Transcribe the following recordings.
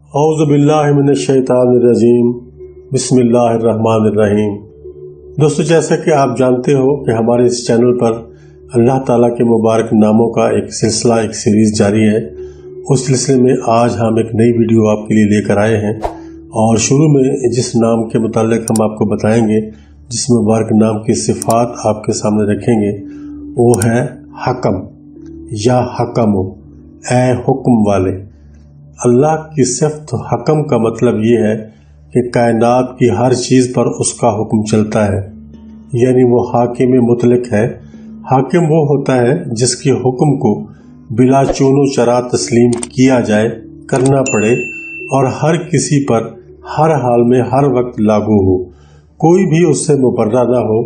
اعوذ باللہ من الشیطان الرجیم بسم اللہ الرحمن الرحیم۔ دوستو، جیسا کہ آپ جانتے ہو کہ ہمارے اس چینل پر اللہ تعالیٰ کے مبارک ناموں کا ایک سلسلہ، ایک سیریز جاری ہے۔ اس سلسلے میں آج ہم ایک نئی ویڈیو آپ کے لیے لے کر آئے ہیں، اور شروع میں جس نام کے متعلق ہم آپ کو بتائیں گے، جس مبارک نام کی صفات آپ کے سامنے رکھیں گے، وہ ہے حکم یا حکم، اے حکم والے۔ اللہ کی صفت حکم کا مطلب یہ ہے کہ کائنات کی ہر چیز پر اس کا حکم چلتا ہے، یعنی وہ حاکم مطلق ہے۔ حاکم وہ ہوتا ہے جس کے حکم کو بلا چون و چرا تسلیم کیا جائے، کرنا پڑے، اور ہر کسی پر ہر حال میں ہر وقت لاگو ہو، کوئی بھی اس سے مبرہ نہ ہو،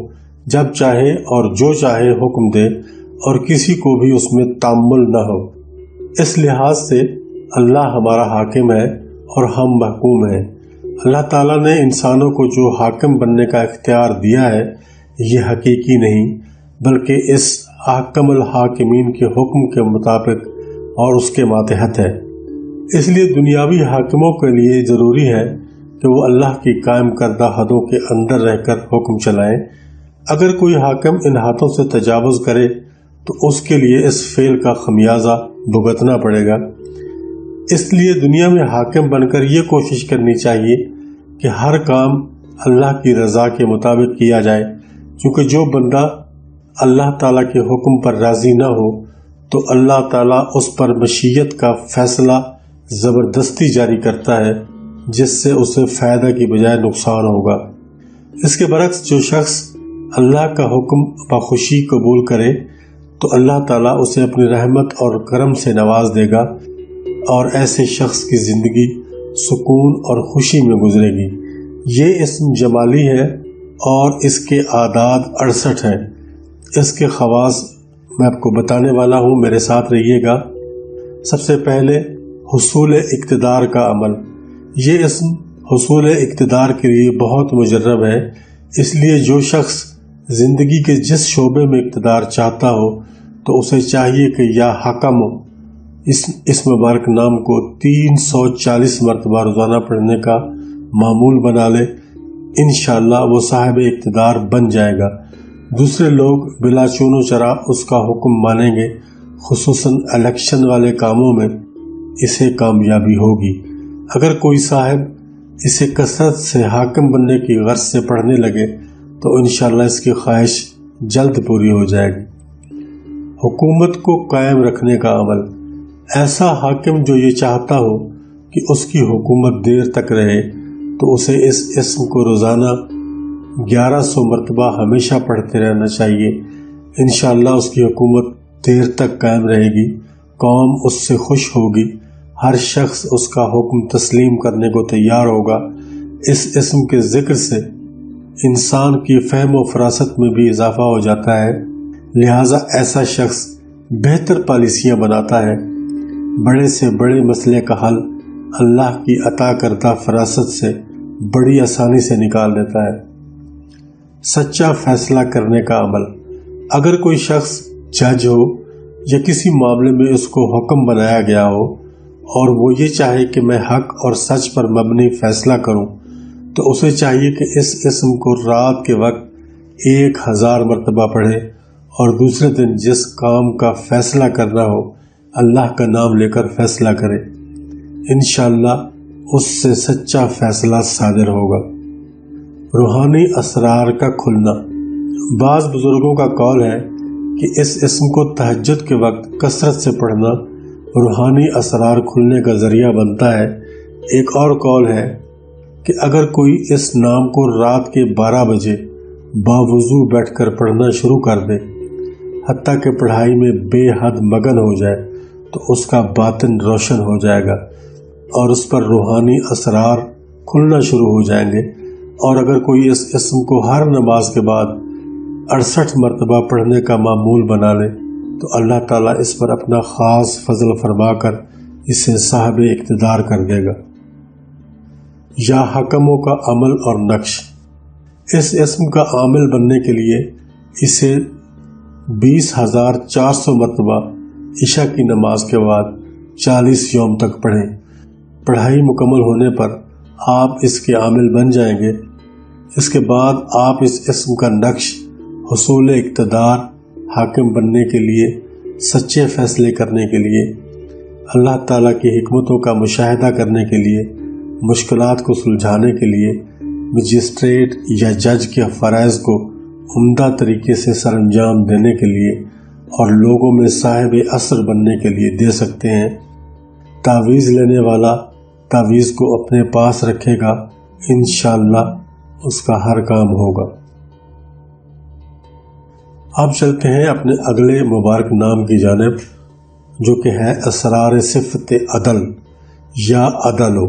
جب چاہے اور جو چاہے حکم دے، اور کسی کو بھی اس میں تعمل نہ ہو۔ اس لحاظ سے اللہ ہمارا حاکم ہے اور ہم محکوم ہیں۔ اللہ تعالیٰ نے انسانوں کو جو حاکم بننے کا اختیار دیا ہے، یہ حقیقی نہیں، بلکہ اس حاکم الحاکمین کے حکم کے مطابق اور اس کے ماتحت ہے۔ اس لیے دنیاوی حاکموں کے لیے ضروری ہے کہ وہ اللہ کی قائم کردہ حدوں کے اندر رہ کر حکم چلائیں۔ اگر کوئی حاکم ان حدوں سے تجاوز کرے تو اس کے لیے اس فعل کا خمیازہ بھگتنا پڑے گا۔ اس لیے دنیا میں حاکم بن کر یہ کوشش کرنی چاہیے کہ ہر کام اللہ کی رضا کے مطابق کیا جائے، کیونکہ جو بندہ اللہ تعالیٰ کے حکم پر راضی نہ ہو تو اللہ تعالیٰ اس پر مشیت کا فیصلہ زبردستی جاری کرتا ہے، جس سے اسے فائدہ کی بجائے نقصان ہوگا۔ اس کے برعکس جو شخص اللہ کا حکم بخوشی قبول کرے تو اللہ تعالیٰ اسے اپنی رحمت اور کرم سے نواز دے گا، اور ایسے شخص کی زندگی سکون اور خوشی میں گزرے گی۔ یہ اسم جمالی ہے اور اس کے اعداد 68 ہیں۔ اس کے خواص میں آپ کو بتانے والا ہوں، میرے ساتھ رہیے گا۔ سب سے پہلے حصول اقتدار کا عمل۔ یہ اسم حصول اقتدار کے لیے بہت مجرب ہے، اس لیے جو شخص زندگی کے جس شعبے میں اقتدار چاہتا ہو تو اسے چاہیے کہ یا حکم اس مبارک نام کو 340 مرتبہ روزانہ پڑھنے کا معمول بنا لے۔ انشاءاللہ وہ صاحب اقتدار بن جائے گا۔ دوسرے لوگ بلا چون و چرا اس کا حکم مانیں گے، خصوصاً الیکشن والے کاموں میں اسے کامیابی ہوگی۔ اگر کوئی صاحب اسے کثرت سے حاکم بننے کی غرض سے پڑھنے لگے تو انشاءاللہ اس کی خواہش جلد پوری ہو جائے گی۔ حکومت کو قائم رکھنے کا عمل۔ ایسا حاکم جو یہ چاہتا ہو کہ اس کی حکومت دیر تک رہے تو اسے اس اسم کو روزانہ 1100 مرتبہ ہمیشہ پڑھتے رہنا چاہیے۔ انشاءاللہ اس کی حکومت دیر تک قائم رہے گی، قوم اس سے خوش ہوگی، ہر شخص اس کا حکم تسلیم کرنے کو تیار ہوگا۔ اس اسم کے ذکر سے انسان کی فہم و فراست میں بھی اضافہ ہو جاتا ہے، لہٰذا ایسا شخص بہتر پالیسیاں بناتا ہے، بڑے سے بڑے مسئلے کا حل اللہ کی عطا کردہ فراست سے بڑی آسانی سے نکال دیتا ہے۔ سچا فیصلہ کرنے کا عمل۔ اگر کوئی شخص جج ہو یا کسی معاملے میں اس کو حکم بنایا گیا ہو اور وہ یہ چاہے کہ میں حق اور سچ پر مبنی فیصلہ کروں تو اسے چاہیے کہ اس اسم کو رات کے وقت 1000 مرتبہ پڑھے، اور دوسرے دن جس کام کا فیصلہ کرنا ہو اللہ کا نام لے کر فیصلہ کرے۔ انشاءاللہ اس سے سچا فیصلہ صادر ہوگا۔ روحانی اسرار کا کھلنا۔ بعض بزرگوں کا قول ہے کہ اس اسم کو تہجد کے وقت کثرت سے پڑھنا روحانی اسرار کھلنے کا ذریعہ بنتا ہے۔ ایک اور قول ہے کہ اگر کوئی اس نام کو رات کے 12 بجے باوضو بیٹھ کر پڑھنا شروع کر دے، حتیٰ کہ پڑھائی میں بے حد مگن ہو جائے، تو اس کا باطن روشن ہو جائے گا اور اس پر روحانی اسرار کھلنا شروع ہو جائیں گے۔ اور اگر کوئی اس اسم کو ہر نماز کے بعد 68 مرتبہ پڑھنے کا معمول بنا لے تو اللہ تعالیٰ اس پر اپنا خاص فضل فرما کر اسے صاحب اقتدار کر دے گا۔ یا حکموں کا عمل اور نقش۔ اس اسم کا عامل بننے کے لیے اسے 20,400 مرتبہ عشاء کی نماز کے بعد 40 یوم تک پڑھیں۔ پڑھائی مکمل ہونے پر آپ اس کے عامل بن جائیں گے۔ اس کے بعد آپ اس اسم کا نقش حصول اقتدار، حاکم بننے کے لیے، سچے فیصلے کرنے کے لیے، اللہ تعالیٰ کی حکمتوں کا مشاہدہ کرنے کے لیے، مشکلات کو سلجھانے کے لیے، مجسٹریٹ یا جج کے فرائض کو عمدہ طریقے سے سر انجام دینے کے لیے اور لوگوں میں صاحب اثر بننے کے لیے دے سکتے ہیں۔ تعویذ لینے والا تعویذ کو اپنے پاس رکھے گا، انشاءاللہ اس کا ہر کام ہوگا۔ اب چلتے ہیں اپنے اگلے مبارک نام کی جانب، جو کہ ہے اسرار صفت عدل یا عدلو،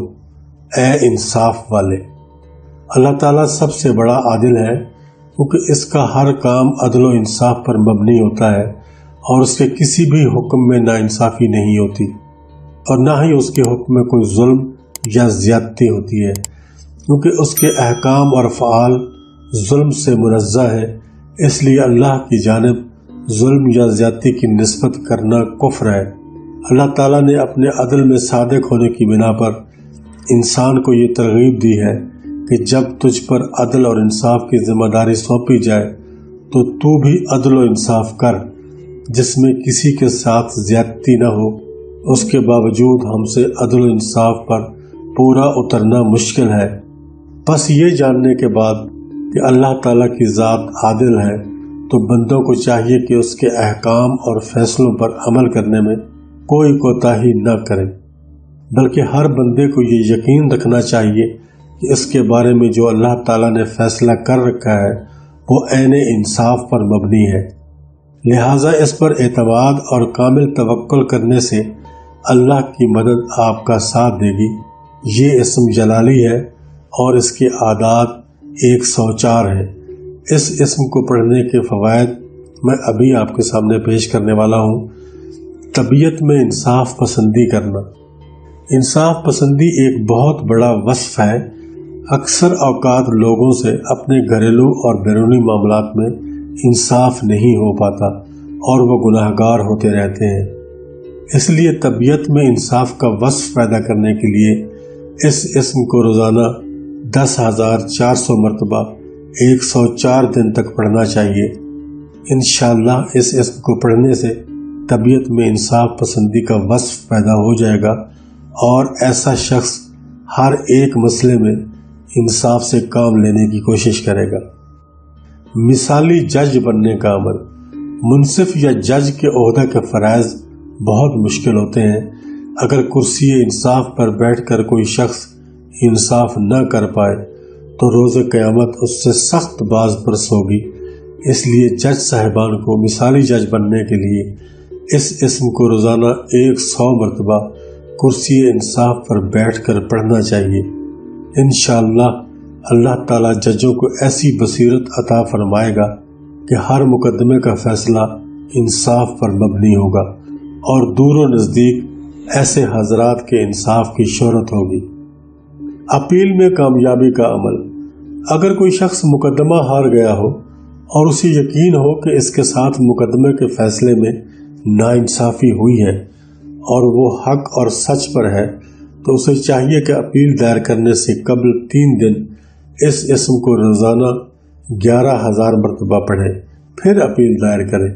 اے انصاف والے۔ اللہ تعالیٰ سب سے بڑا عادل ہے، کیونکہ اس کا ہر کام عدل و انصاف پر مبنی ہوتا ہے اور اس کے کسی بھی حکم میں ناانصافی نہیں ہوتی، اور نہ ہی اس کے حکم میں کوئی ظلم یا زیادتی ہوتی ہے، کیونکہ اس کے احکام اور افعال ظلم سے منزہ ہے۔ اس لیے اللہ کی جانب ظلم یا زیادتی کی نسبت کرنا کفر ہے۔ اللہ تعالیٰ نے اپنے عدل میں صادق ہونے کی بنا پر انسان کو یہ ترغیب دی ہے کہ جب تجھ پر عدل اور انصاف کی ذمہ داری سونپی جائے تو بھی عدل و انصاف کر، جس میں کسی کے ساتھ زیادتی نہ ہو۔ اس کے باوجود ہم سے عدل و انصاف پر پورا اترنا مشکل ہے۔ بس یہ جاننے کے بعد کہ اللہ تعالیٰ کی ذات عادل ہے، تو بندوں کو چاہیے کہ اس کے احکام اور فیصلوں پر عمل کرنے میں کوئی کوتاہی نہ کریں، بلکہ ہر بندے کو یہ یقین رکھنا چاہیے کہ اس کے بارے میں جو اللہ تعالیٰ نے فیصلہ کر رکھا ہے وہ عین انصاف پر مبنی ہے۔ لہٰذا اس پر اعتماد اور کامل توکل کرنے سے اللہ کی مدد آپ کا ساتھ دے گی۔ یہ اسم جلالی ہے اور اس کے اعداد 104 ہیں۔ اس اسم کو پڑھنے کے فوائد میں ابھی آپ کے سامنے پیش کرنے والا ہوں۔ طبیعت میں انصاف پسندی کرنا۔ انصاف پسندی ایک بہت بڑا وصف ہے۔ اکثر اوقات لوگوں سے اپنے گھریلو اور بیرونی معاملات میں انصاف نہیں ہو پاتا اور وہ گناہگار ہوتے رہتے ہیں۔ اس لیے طبیعت میں انصاف کا وصف پیدا کرنے کے لیے اس اسم کو روزانہ 10,400 مرتبہ 104 دن تک پڑھنا چاہیے۔ انشاءاللہ اس اسم کو پڑھنے سے طبیعت میں انصاف پسندی کا وصف پیدا ہو جائے گا اور ایسا شخص ہر ایک مسئلے میں انصاف سے کام لینے کی کوشش کرے گا۔ مثالی جج بننے کا عمل۔ منصف یا جج کے عہدہ کے فرائض بہت مشکل ہوتے ہیں۔ اگر کرسی انصاف پر بیٹھ کر کوئی شخص انصاف نہ کر پائے تو روز قیامت اس سے سخت باز پرس ہوگی۔ اس لیے جج صاحبان کو مثالی جج بننے کے لیے اس اسم کو روزانہ 100 مرتبہ کرسی انصاف پر بیٹھ کر پڑھنا چاہیے۔ انشاءاللہ اللہ تعالیٰ ججوں کو ایسی بصیرت عطا فرمائے گا کہ ہر مقدمے کا فیصلہ انصاف پر مبنی ہوگا اور دور و نزدیک ایسے حضرات کے انصاف کی شہرت ہوگی۔ اپیل میں کامیابی کا عمل۔ اگر کوئی شخص مقدمہ ہار گیا ہو اور اسے یقین ہو کہ اس کے ساتھ مقدمے کے فیصلے میں ناانصافی ہوئی ہے اور وہ حق اور سچ پر ہے، تو اسے چاہیے کہ اپیل دائر کرنے سے قبل 3 دن اس اسم کو روزانہ 11,000 مرتبہ پڑھے، پھر اپیل دائر کرے۔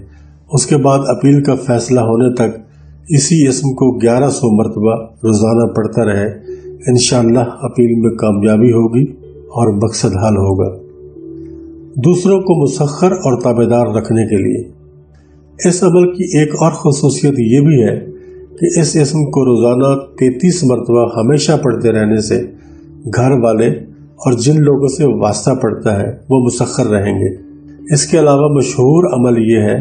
اس کے بعد اپیل کا فیصلہ ہونے تک اسی اسم کو 1100 مرتبہ روزانہ پڑھتا رہے۔ انشاءاللہ اپیل میں کامیابی ہوگی اور مقصد حل ہوگا۔ دوسروں کو مسخر اور تابعدار رکھنے کے لیے۔ اس عمل کی ایک اور خصوصیت یہ بھی ہے کہ اس اسم کو روزانہ 33 مرتبہ ہمیشہ پڑھتے رہنے سے گھر والے اور جن لوگوں سے واسطہ پڑتا ہے وہ مسخر رہیں گے۔ اس کے علاوہ مشہور عمل یہ ہے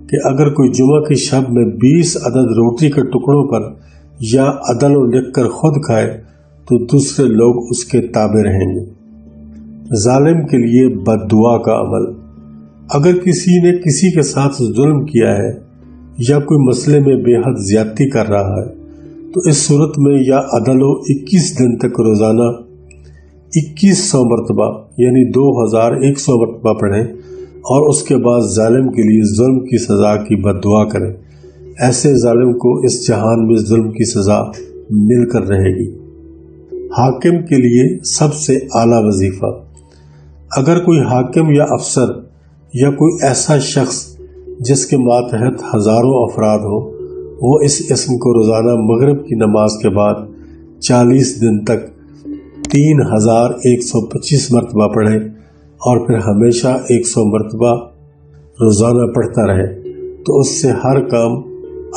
کہ اگر کوئی جمعہ کی شب میں 20 عدد روٹی کے ٹکڑوں پر یا عدل لکھ کر خود کھائے تو دوسرے لوگ اس کے تابع رہیں گے۔ ظالم کے لیے بد دعا کا عمل۔ اگر کسی نے کسی کے ساتھ ظلم کیا ہے یا کوئی مسئلے میں بے حد زیادتی کر رہا ہے تو اس صورت میں یا عدل 21 دن تک روزانہ 2100 مرتبہ یعنی 2100 مرتبہ پڑھیں اور اس کے بعد ظالم کے لیے ظلم کی سزا کی بد دعا کریں۔ ایسے ظالم کو اس جہان میں ظلم کی سزا مل کر رہے گی۔ حاکم کے لیے سب سے اعلیٰ وظیفہ۔ اگر کوئی حاکم یا افسر یا کوئی ایسا شخص جس کے ماتحت ہزاروں افراد ہوں، وہ اس اسم کو روزانہ مغرب کی نماز کے بعد 40 دن تک 3125 مرتبہ پڑھے اور پھر ہمیشہ 100 مرتبہ روزانہ پڑھتا رہے، تو اس سے ہر کام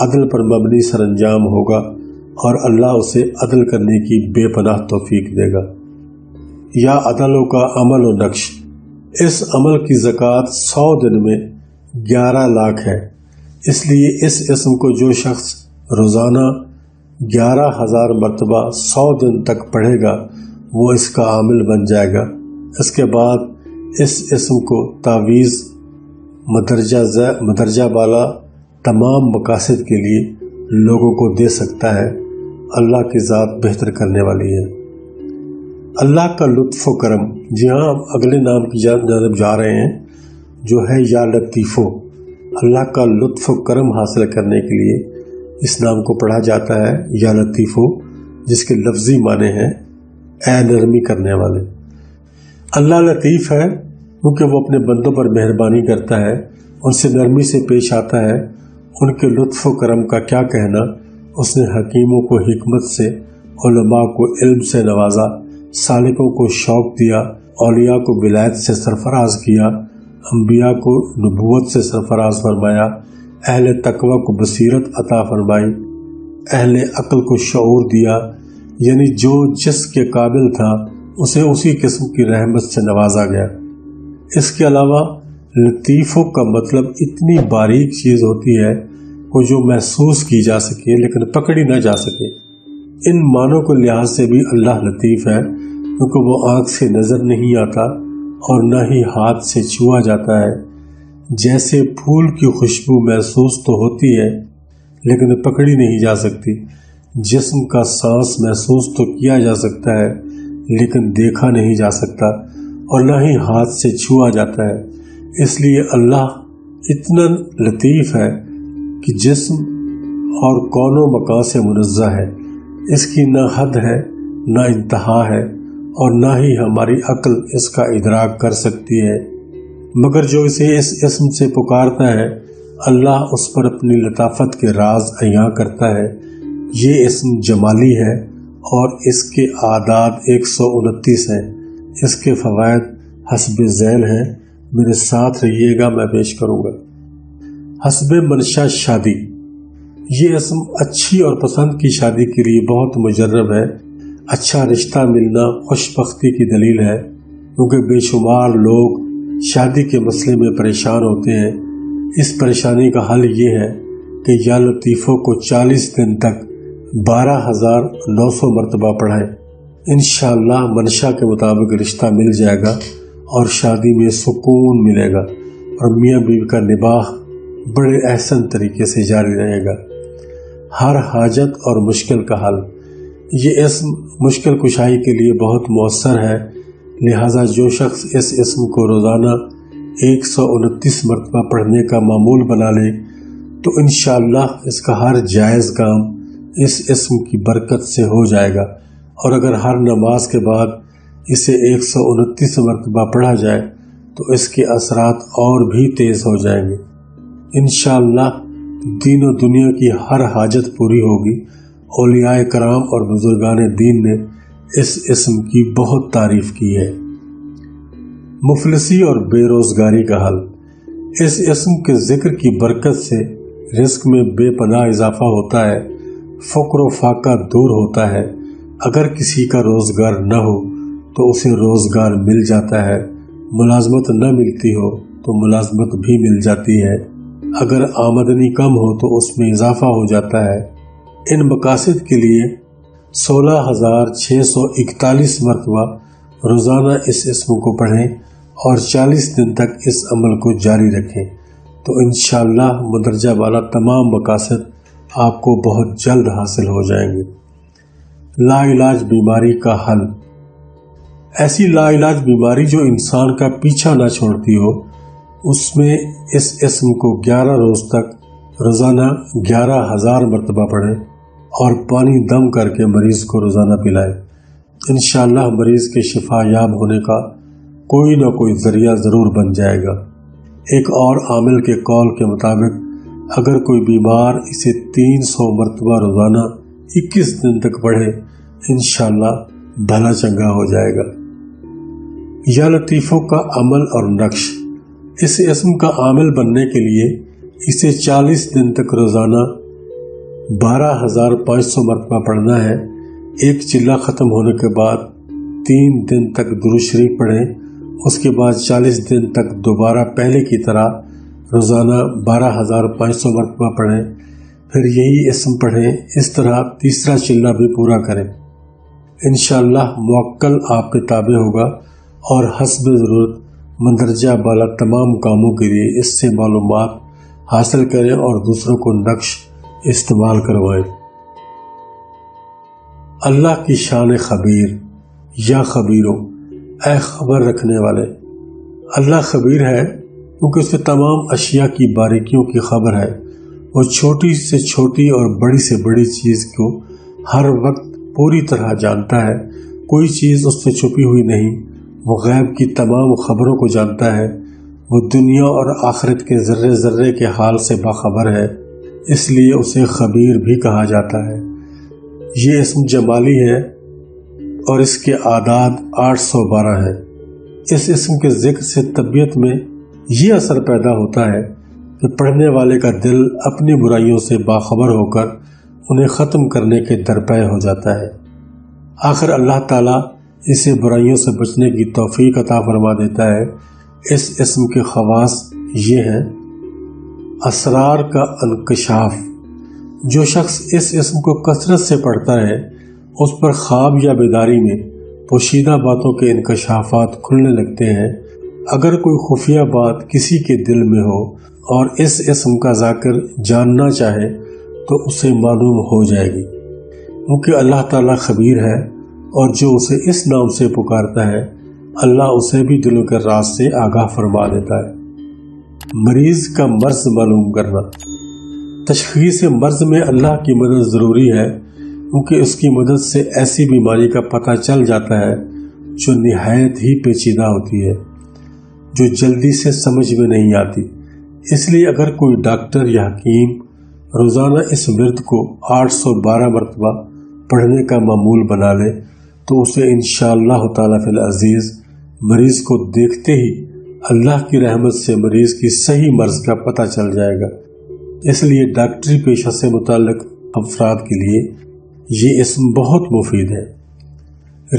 عدل پر مبنی سر انجام ہوگا اور اللہ اسے عدل کرنے کی بے پناہ توفیق دے گا۔ یا عدلوں کا عمل و نقش، اس عمل کی زکوٰۃ 100 دن میں 11 لاکھ ہے، اس لیے اس اسم کو جو شخص روزانہ 11,000 مرتبہ 100 دن تک پڑھے گا وہ اس کا عامل بن جائے گا۔ اس کے بعد اس اسم کو تعویذ، مدرجہ بالا تمام مقاصد کے لیے لوگوں کو دے سکتا ہے۔ اللہ کی ذات بہتر کرنے والی ہے۔ اللہ کا لطف و کرم، جی ہاں، ہم اگلے نام کی جانب جا رہے ہیں جو ہے یا لطیفو۔ اللہ کا لطف و کرم حاصل کرنے کے لیے اس نام کو پڑھا جاتا ہے یا لطیفو، جس کے لفظی معنی ہیں اے نرمی کرنے والے۔ اللہ لطیف ہے کیونکہ وہ اپنے بندوں پر مہربانی کرتا ہے، ان سے نرمی سے پیش آتا ہے۔ ان کے لطف و کرم کا کیا کہنا، اس نے حکیموں کو حکمت سے، علماء کو علم سے نوازا، سالکوں کو شوق دیا، اولیاء کو ولایت سے سرفراز کیا، انبیاء کو نبوت سے سرفراز فرمایا، اہل تقوی کو بصیرت عطا فرمائی، اہل عقل کو شعور دیا، یعنی جو جس کے قابل تھا اسے اسی قسم کی رحمت سے نوازا گیا۔ اس کے علاوہ لطیفوں کا مطلب اتنی باریک چیز ہوتی ہے کہ جو محسوس کی جا سکے لیکن پکڑی نہ جا سکے۔ ان معنوں کے لحاظ سے بھی اللہ لطیف ہے کیونکہ وہ آنکھ سے نظر نہیں آتا اور نہ ہی ہاتھ سے چھوا جاتا ہے۔ جیسے پھول کی خوشبو محسوس تو ہوتی ہے لیکن پکڑی نہیں جا سکتی، جسم کا سانس محسوس تو کیا جا سکتا ہے لیکن دیکھا نہیں جا سکتا اور نہ ہی ہاتھ سے چھوا جاتا ہے۔ اس لیے اللہ اتنا لطیف ہے کہ جسم اور کون و مکان سے منزہ ہے، اس کی نہ حد ہے نہ انتہا ہے اور نہ ہی ہماری عقل اس کا ادراک کر سکتی ہے، مگر جو اسے اس اسم سے پکارتا ہے اللہ اس پر اپنی لطافت کے راز عیاں کرتا ہے۔ یہ اسم جمالی ہے اور اس کے اعداد 129 ہیں۔ اس کے فوائد حسب ذیل ہیں، میرے ساتھ رہیے گا، میں پیش کروں گا۔ حسب منشا شادی، یہ اسم اچھی اور پسند کی شادی کے لیے بہت مجرب ہے۔ اچھا رشتہ ملنا خوش بختی کی دلیل ہے کیونکہ بے شمار لوگ شادی کے مسئلے میں پریشان ہوتے ہیں۔ اس پریشانی کا حل یہ ہے کہ یا لطیفوں کو 40 دن تک 12,900 مرتبہ پڑھیں۔ انشاءاللہ منشا کے مطابق رشتہ مل جائے گا اور شادی میں سکون ملے گا اور میاں بیوی کا نباہ بڑے احسن طریقے سے جاری رہے گا۔ ہر حاجت اور مشکل کا حل، یہ اسم مشکل کشائی کے لیے بہت مؤثر ہے، لہٰذا جو شخص اس اسم کو روزانہ 129 مرتبہ پڑھنے کا معمول بنا لے تو انشاءاللہ اس کا ہر جائز کام اس اسم کی برکت سے ہو جائے گا، اور اگر ہر نماز کے بعد اسے 129 مرتبہ پڑھا جائے تو اس کے اثرات اور بھی تیز ہو جائیں گے۔ انشاءاللہ دین و دنیا کی ہر حاجت پوری ہوگی۔ اولیاء کرام اور بزرگان دین نے اس اسم کی بہت تعریف کی ہے۔ مفلسی اور بے روزگاری کا حل، اس اسم کے ذکر کی برکت سے رزق میں بے پناہ اضافہ ہوتا ہے، فقر و فاقہ دور ہوتا ہے۔ اگر کسی کا روزگار نہ ہو تو اسے روزگار مل جاتا ہے، ملازمت نہ ملتی ہو تو ملازمت بھی مل جاتی ہے، اگر آمدنی کم ہو تو اس میں اضافہ ہو جاتا ہے۔ ان مقاصد کے لیے 16,641 مرتبہ روزانہ اس اسم کو پڑھیں اور 40 دن تک اس عمل کو جاری رکھیں تو انشاءاللہ مندرجہ والا تمام مقاصد آپ کو بہت جلد حاصل ہو جائیں گے۔ لا علاج بیماری کا حل، ایسی لا علاج بیماری جو انسان کا پیچھا نہ چھوڑتی ہو، اس میں اس اسم کو 11 روز تک روزانہ 11,000 مرتبہ پڑھیں اور پانی دم کر کے مریض کو روزانہ پلائیں انشاءاللہ مریض کے شفا یاب ہونے کا کوئی نہ کوئی ذریعہ ضرور بن جائے گا۔ ایک اور عامل کے قول کے مطابق اگر کوئی بیمار اسے 300 مرتبہ روزانہ 21 دن تک پڑھے انشاءاللہ بھلا چنگا ہو جائے گا۔ یا لطیفوں کا عمل اور نقش، اس اسم کا عامل بننے کے لیے اسے 40 دن تک روزانہ 12,500 مرتبہ پڑھنا ہے۔ ایک چلہ ختم ہونے کے بعد 3 دن تک درود شریف پڑھیں، اس کے بعد 40 دن تک دوبارہ پہلے کی طرح روزانہ 12,500 مرتبہ پڑھیں، پھر یہی اسم پڑھیں۔ اس طرح تیسرا چلہ بھی پورا کریں۔ انشاءاللہ موکل آپ کے تابع ہوگا اور حسب ضرورت مندرجہ بالا تمام کاموں کے لیے اس سے معلومات حاصل کریں اور دوسروں کو نقش استعمال کروائیں۔ اللہ کی شان خبیر، یا خبیرو، اے خبر رکھنے والے۔ اللہ خبیر ہے کیونکہ اسے تمام اشیاء کی باریکیوں کی خبر ہے۔ وہ چھوٹی سے چھوٹی اور بڑی سے بڑی چیز کو ہر وقت پوری طرح جانتا ہے، کوئی چیز اس سے چھپی ہوئی نہیں۔ وہ غیب کی تمام خبروں کو جانتا ہے۔ وہ دنیا اور آخرت کے ذرے ذرے کے حال سے باخبر ہے، اس لیے اسے خبیر بھی کہا جاتا ہے۔ یہ اسم جمالی ہے اور اس کے اعداد 812 ہیں۔ اس اسم کے ذکر سے طبیعت میں یہ اثر پیدا ہوتا ہے کہ پڑھنے والے کا دل اپنی برائیوں سے باخبر ہو کر انہیں ختم کرنے کے درپے ہو جاتا ہے۔ آخر اللہ تعالیٰ اسے برائیوں سے بچنے کی توفیق عطا فرما دیتا ہے۔ اس اسم کے خواص یہ ہیں: اسرار کا انکشاف، جو شخص اس اسم کو کثرت سے پڑھتا ہے اس پر خواب یا بیداری میں پوشیدہ باتوں کے انکشافات کھلنے لگتے ہیں۔ اگر کوئی خفیہ بات کسی کے دل میں ہو اور اس اسم کا ذاکر جاننا چاہے تو اسے معلوم ہو جائے گی، کیونکہ اللہ تعالیٰ خبیر ہے، اور جو اسے اس نام سے پکارتا ہے اللہ اسے بھی دلوں کے راز سے آگاہ فرما دیتا ہے۔ مریض کا مرض معلوم کرنا، تشخیص مرض میں اللہ کی مدد ضروری ہے، کیونکہ اس کی مدد سے ایسی بیماری کا پتہ چل جاتا ہے جو نہایت ہی پیچیدہ ہوتی ہے، جو جلدی سے سمجھ میں نہیں آتی۔ اس لیے اگر کوئی ڈاکٹر یا حکیم روزانہ اس ورد کو 812 مرتبہ پڑھنے کا معمول بنا لے تو اسے انشاءاللہ تعالیٰ فی العزیز مریض کو دیکھتے ہی اللہ کی رحمت سے مریض کی صحیح مرض کا پتہ چل جائے گا۔ اس لیے ڈاکٹری پیشہ سے متعلق افراد کے لیے یہ اسم بہت مفید ہے۔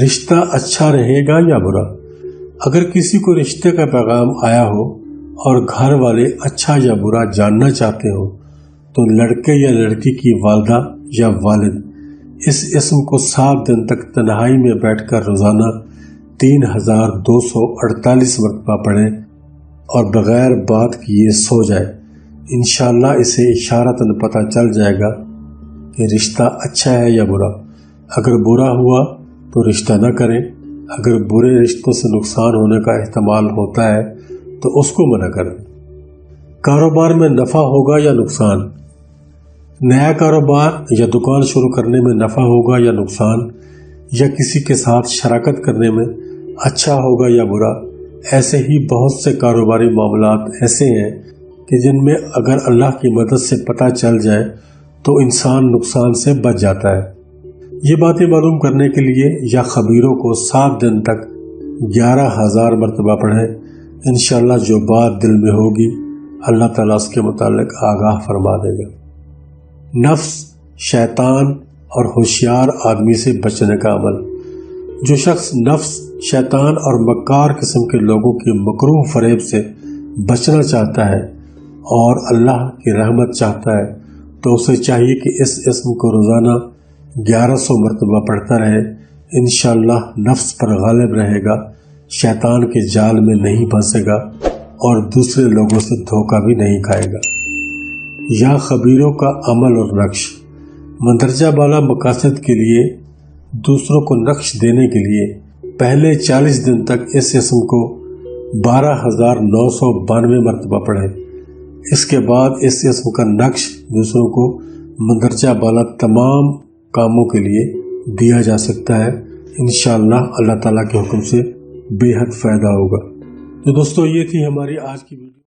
رشتہ اچھا رہے گا یا برا؟ اگر کسی کو رشتے کا پیغام آیا ہو اور گھر والے اچھا یا برا جاننا چاہتے ہو تو لڑکے یا لڑکی کی والدہ یا والد اس اسم کو 7 دن تک تنہائی میں بیٹھ کر روزانہ 3248 مرتبہ پڑھیں اور بغیر بات کیے سو جائے۔ انشاءاللہ اسے اشارتاً پتہ چل جائے گا کہ رشتہ اچھا ہے یا برا۔ اگر برا ہوا تو رشتہ نہ کریں، اگر برے رشتوں سے نقصان ہونے کا احتمال ہوتا ہے تو اس کو منع کریں۔ کاروبار میں نفع ہوگا یا نقصان؟ نیا کاروبار یا دکان شروع کرنے میں نفع ہوگا یا نقصان، یا کسی کے ساتھ شراکت کرنے میں اچھا ہوگا یا برا؟ ایسے ہی بہت سے کاروباری معاملات ایسے ہیں کہ جن میں اگر اللہ کی مدد سے پتہ چل جائے تو انسان نقصان سے بچ جاتا ہے۔ یہ باتیں معلوم کرنے کے لیے یا خبیروں کو 7 دن تک 11,000 مرتبہ پڑھیں۔ انشاءاللہ جو بات دل میں ہوگی اللہ تعالیٰ اس کے متعلق آگاہ فرما دے گا۔ نفس، شیطان اور ہوشیار آدمی سے بچنے کا عمل، جو شخص نفس، شیطان اور مکار قسم کے لوگوں کی مکروہ فریب سے بچنا چاہتا ہے اور اللہ کی رحمت چاہتا ہے تو اسے چاہیے کہ اس اسم کو روزانہ 1100 مرتبہ پڑھتا رہے۔ انشاءاللہ نفس پر غالب رہے گا، شیطان کے جال میں نہیں پھنسے گا اور دوسرے لوگوں سے دھوکہ بھی نہیں کھائے گا۔ یا خبیروں کا عمل اور نقش، مندرجہ بالا مقاصد کے لیے دوسروں کو نقش دینے کے لیے پہلے 40 دن تک اس اسم کو 12,992 مرتبہ پڑھیں۔ اس کے بعد اس اسم کا نقش دوسروں کو مندرجہ بالا تمام کاموں کے لیے دیا جا سکتا ہے۔ انشاءاللہ اللہ تعالیٰ کے حکم سے بے حد فائدہ ہوگا۔ تو دوستو یہ تھی ہماری آج کی ویڈیو۔